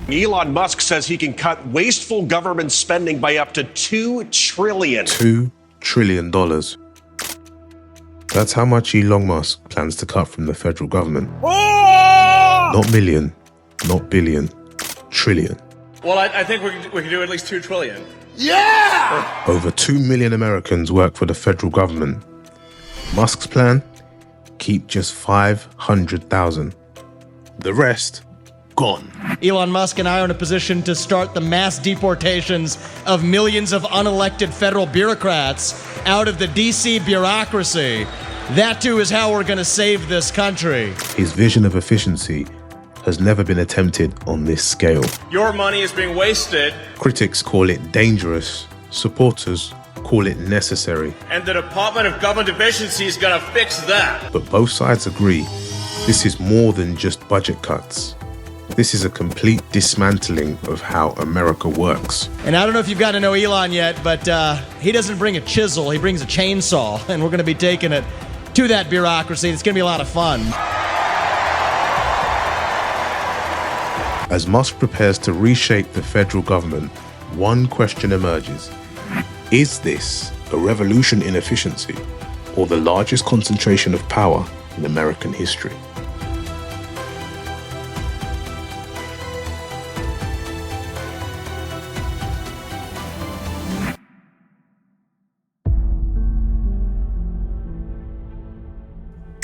Elon Musk says he can cut wasteful government spending by up to $2 trillion. $2 trillion. That's how much Elon Musk plans to cut from the federal government. Not million, not billion, trillion. Well, I think we can do at least 2 trillion. Yeah! Over 2 million Americans work for the federal government. Musk's plan? Keep just 500,000. The rest, gone. Elon Musk and I are in a position to start the mass deportations of millions of unelected federal bureaucrats out of the DC bureaucracy. That too is how we're going to save this country. His vision of efficiency has never been attempted on this scale. Your money is being wasted. Critics call it dangerous. Supporters call it necessary. And the Department of Government Efficiency is going to fix that. But both sides agree this is more than just budget cuts. This is a complete dismantling of how America works. And I don't know if you've gotten to know Elon yet, but he doesn't bring a chisel, he brings a chainsaw. And we're going to be taking it to that bureaucracy. It's going to be a lot of fun. As Musk prepares to reshape the federal government, one question emerges. Is this a revolution in efficiency or the largest concentration of power in American history?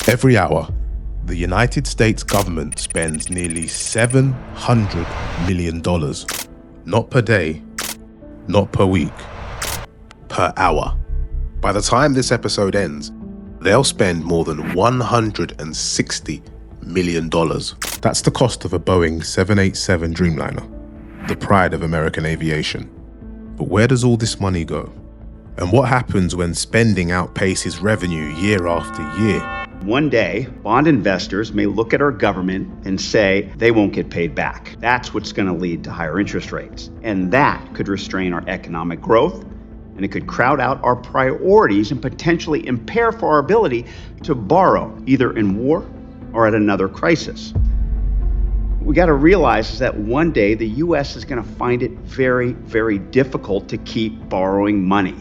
Every hour, the United States government spends nearly $700 million. Not per day, not per week, per hour. By the time this episode ends, they'll spend more than $160 million. That's the cost of a Boeing 787 Dreamliner, the pride of American aviation. But where does all this money go? And what happens when spending outpaces revenue year after year? One day, bond investors may look at our government and say they won't get paid back. That's what's going to lead to higher interest rates. And that could restrain our economic growth, and it could crowd out our priorities and potentially impair for our ability to borrow, either in war or at another crisis. We got to realize that one day the U.S. is going to find it very, very difficult to keep borrowing money.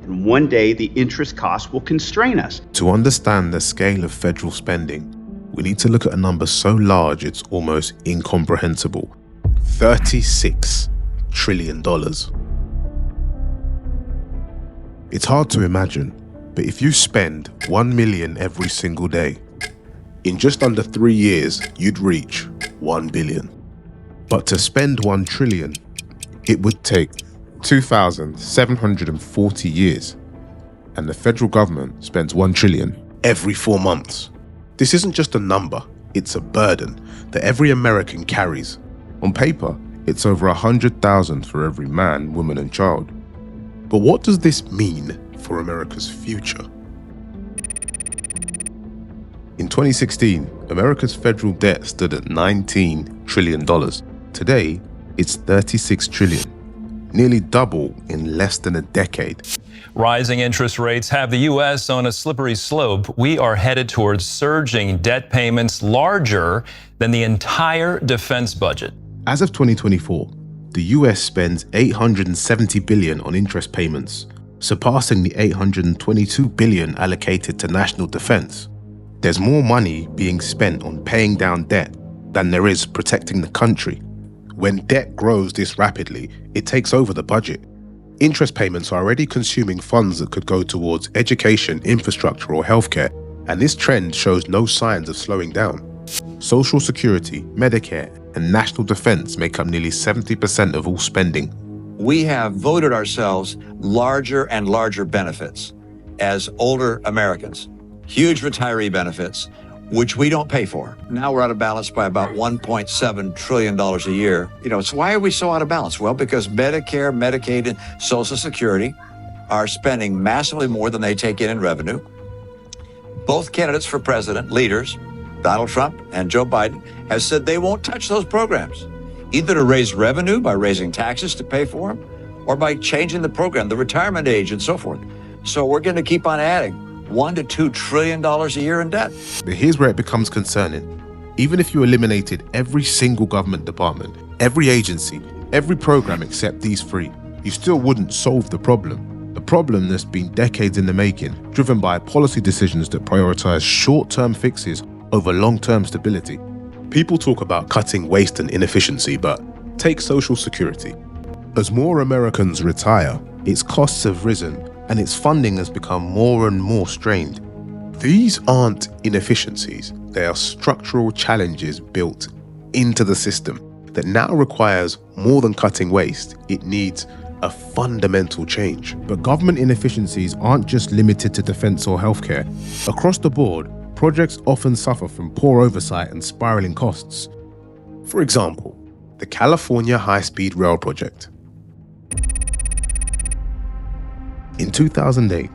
And one day the interest costs will constrain us. To understand the scale of federal spending, we need to look at a number so large it's almost incomprehensible. $36 trillion. It's hard to imagine, but if you spend 1 million every single day, in just under 3 years, you'd reach 1 billion. But to spend 1 trillion, it would take 2,740 years, and the federal government spends 1 trillion every 4 months. This isn't just a number, it's a burden that every American carries. On paper, it's over 100,000 for every man, woman, and child. But what does this mean for America's future? In 2016, America's federal debt stood at $19 trillion. Today, it's $36 trillion. Nearly double in less than a decade. Rising interest rates have the U.S. on a slippery slope. We are headed towards surging debt payments larger than the entire defense budget. As of 2024, the U.S. spends $870 billion on interest payments, surpassing the $822 billion allocated to national defense. There's more money being spent on paying down debt than there is protecting the country. When debt grows this rapidly, it takes over the budget. Interest payments are already consuming funds that could go towards education, infrastructure, or healthcare, and this trend shows no signs of slowing down. Social Security, Medicare, and national defense make up nearly 70% of all spending. We have voted ourselves larger and larger benefits as older Americans, huge retiree benefits, which we don't pay for. Now we're out of balance by about $1.7 trillion a year. So why are we so out of balance? Well, because Medicare, Medicaid, and Social Security are spending massively more than they take in revenue. Both candidates for president, leaders, Donald Trump and Joe Biden, have said they won't touch those programs, either to raise revenue by raising taxes to pay for them, or by changing the program, the retirement age, and so forth. So we're going to keep on adding $1 to $2 trillion a year in debt. But here's where it becomes concerning. Even if you eliminated every single government department, every agency, every program except these three, you still wouldn't solve the problem. The problem that's been decades in the making, driven by policy decisions that prioritize short-term fixes over long-term stability. People talk about cutting waste and inefficiency, but take Social Security. As more Americans retire, its costs have risen and its funding has become more and more strained. These aren't inefficiencies, they are structural challenges built into the system that now requires more than cutting waste, it needs a fundamental change. But government inefficiencies aren't just limited to defense or healthcare. Across the board, projects often suffer from poor oversight and spiraling costs. For example, the California High-Speed Rail Project. In 2008,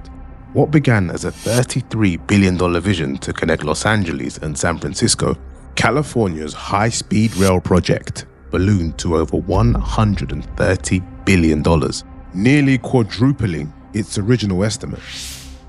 what began as a $33 billion vision to connect Los Angeles and San Francisco, California's high-speed rail project ballooned to over $130 billion, nearly quadrupling its original estimate.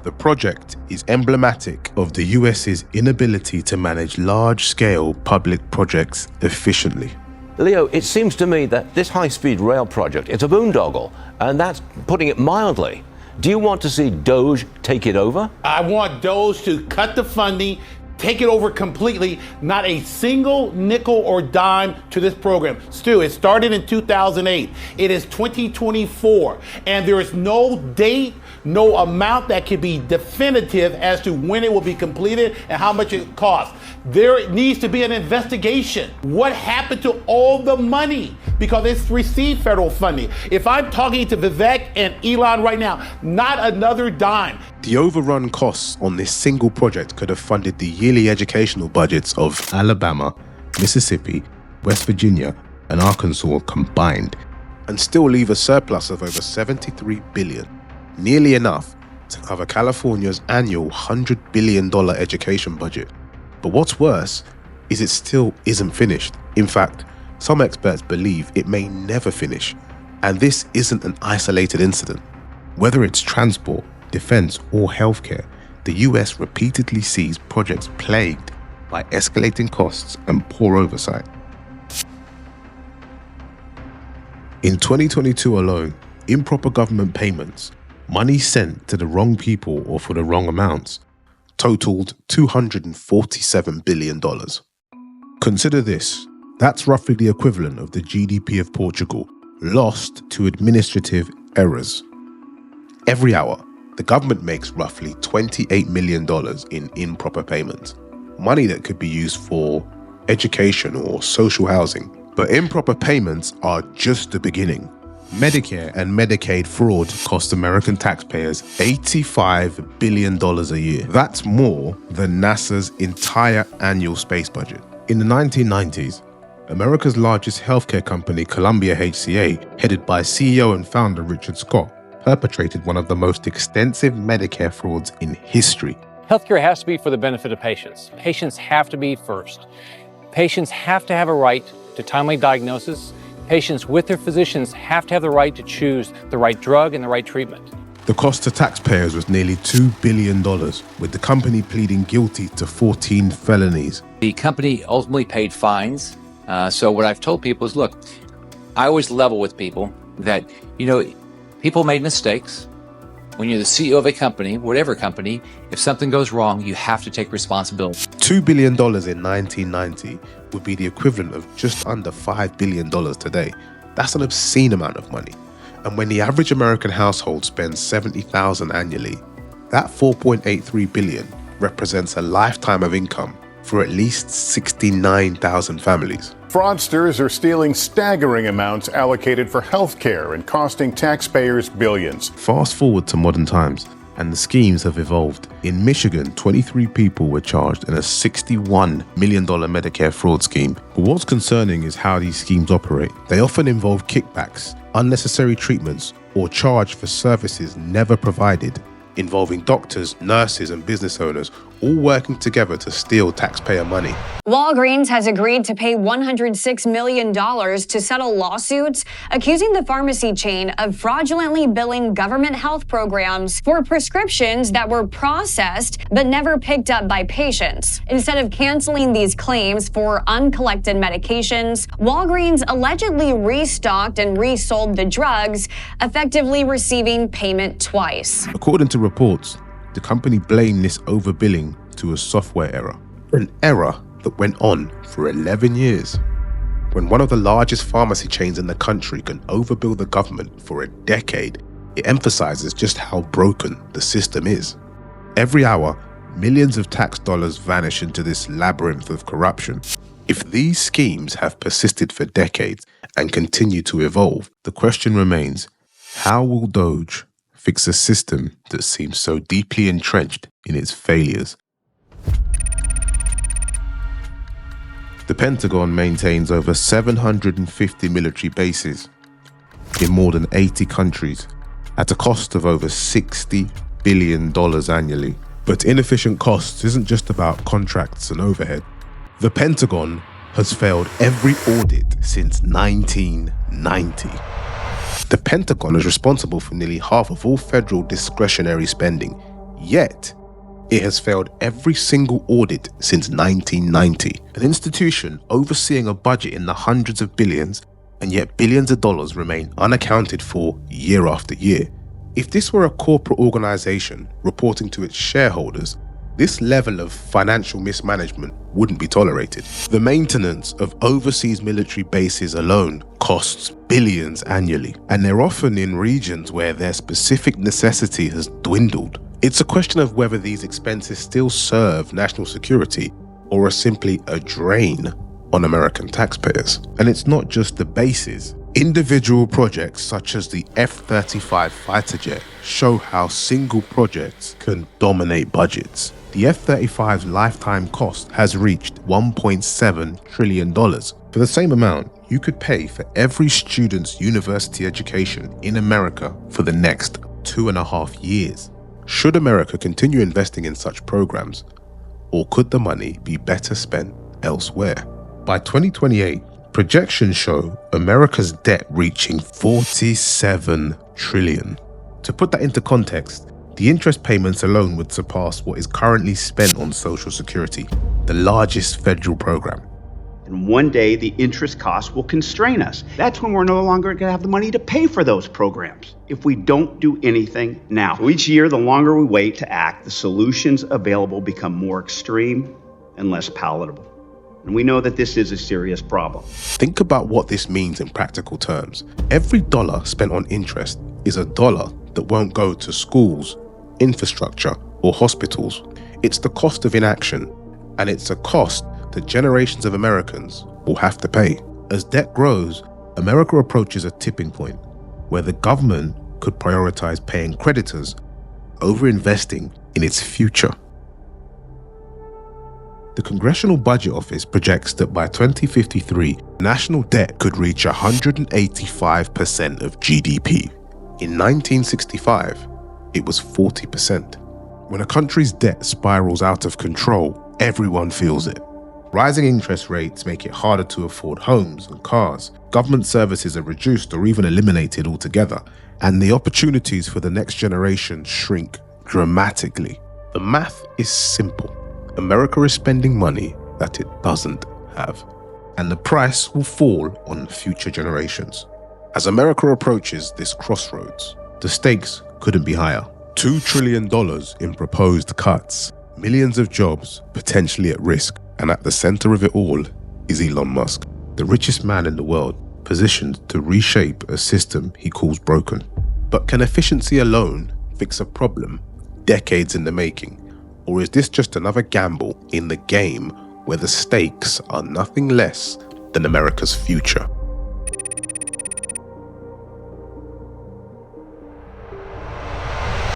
The project is emblematic of the US's inability to manage large-scale public projects efficiently. Leo, it seems to me that this high-speed rail project is a boondoggle, and that's putting it mildly. Do you want to see DOGE take it over? I want DOGE to cut the funding, take it over completely, not a single nickel or dime to this program. Stu, it started in 2008. It is 2024, and there is no date, no amount that can be definitive as to when it will be completed and how much it costs. There needs to be an investigation. What happened to all the money? Because it's received federal funding. If I'm talking to Vivek and Elon right now, not another dime. The overrun costs on this single project could have funded the yearly educational budgets of Alabama, Mississippi, West Virginia, and Arkansas combined, and still leave a surplus of over $73 billion, nearly enough to cover California's annual $100 billion education budget. But what's worse is it still isn't finished. In fact, some experts believe it may never finish, and this isn't an isolated incident. Whether it's transport, defense, or healthcare, the US repeatedly sees projects plagued by escalating costs and poor oversight. In 2022 alone, improper government payments, money sent to the wrong people or for the wrong amounts, totaled $247 billion. Consider this, that's roughly the equivalent of the GDP of Portugal, lost to administrative errors. Every hour, the government makes roughly $28 million in improper payments, money that could be used for education or social housing. But improper payments are just the beginning. Medicare and Medicaid fraud cost American taxpayers $85 billion a year. That's more than NASA's entire annual space budget. In the 1990s, America's largest healthcare company, Columbia HCA, headed by CEO and founder Richard Scott, perpetrated one of the most extensive Medicare frauds in history. Healthcare has to be for the benefit of patients. Patients have to be first. Patients have to have a right to timely diagnosis. Patients with their physicians have to have the right to choose the right drug and the right treatment. The cost to taxpayers was nearly $2 billion, with the company pleading guilty to 14 felonies. The company ultimately paid fines. So what I've told people is, look, I always level with people that, people made mistakes. When you're the CEO of a company, whatever company, if something goes wrong, you have to take responsibility. $2 billion in 1990 would be the equivalent of just under $5 billion today. That's an obscene amount of money. And when the average American household spends $70,000 annually, that $4.83 billion represents a lifetime of income for at least 69,000 families. Fraudsters are stealing staggering amounts allocated for healthcare and costing taxpayers billions. Fast forward to modern times, and the schemes have evolved. In Michigan, 23 people were charged in a $61 million Medicare fraud scheme. But what's concerning is how these schemes operate. They often involve kickbacks, unnecessary treatments, or charge for services never provided, involving doctors, nurses, and business owners, all working together to steal taxpayer money. Walgreens has agreed to pay $106 million to settle lawsuits accusing the pharmacy chain of fraudulently billing government health programs for prescriptions that were processed but never picked up by patients. Instead of canceling these claims for uncollected medications, Walgreens allegedly restocked and resold the drugs, effectively receiving payment twice. According to reports, the company blamed this overbilling to a software error. An error that went on for 11 years. When one of the largest pharmacy chains in the country can overbill the government for a decade, it emphasizes just how broken the system is. Every hour, millions of tax dollars vanish into this labyrinth of corruption. If these schemes have persisted for decades and continue to evolve, the question remains, how will Doge fix a system that seems so deeply entrenched in its failures? The Pentagon maintains over 750 military bases in more than 80 countries at a cost of over $60 billion annually. But inefficient costs isn't just about contracts and overhead. The Pentagon has failed every audit since 1990. The Pentagon is responsible for nearly half of all federal discretionary spending, yet it has failed every single audit since 1990. An institution overseeing a budget in the hundreds of billions, and yet billions of dollars remain unaccounted for year after year. If this were a corporate organization reporting to its shareholders, this level of financial mismanagement wouldn't be tolerated. The maintenance of overseas military bases alone costs billions annually, and they're often in regions where their specific necessity has dwindled. It's a question of whether these expenses still serve national security or are simply a drain on American taxpayers. And it's not just the bases. Individual projects such as the F-35 fighter jet show how single projects can dominate budgets. The F-35's lifetime cost has reached $1.7 trillion. For the same amount, you could pay for every student's university education in America for the next 2.5 years. Should America continue investing in such programs, or could the money be better spent elsewhere? By 2028, projections show America's debt reaching $47 trillion. To put that into context, the interest payments alone would surpass what is currently spent on Social Security, the largest federal program. And one day the interest costs will constrain us. That's when we're no longer going to have the money to pay for those programs if we don't do anything now. So each year, the longer we wait to act, the solutions available become more extreme and less palatable. And we know that this is a serious problem. Think about what this means in practical terms. Every dollar spent on interest is a dollar that won't go to schools, infrastructure, or hospitals. It's the cost of inaction, and it's a cost that generations of Americans will have to pay. As debt grows, America approaches a tipping point where the government could prioritize paying creditors over investing in its future. The Congressional Budget Office projects that by 2053, national debt could reach 185% of GDP. In 1965, it was 40%. When a country's debt spirals out of control, everyone feels it. Rising interest rates make it harder to afford homes and cars. Government services are reduced or even eliminated altogether, and the opportunities for the next generation shrink dramatically. The math is simple. America is spending money that it doesn't have, and the price will fall on future generations. As America approaches this crossroads, the stakes couldn't be higher. $2 trillion in proposed cuts, millions of jobs potentially at risk, and at the center of it all is Elon Musk, the richest man in the world, positioned to reshape a system he calls broken. But can efficiency alone fix a problem decades in the making? Or is this just another gamble in the game where the stakes are nothing less than America's future?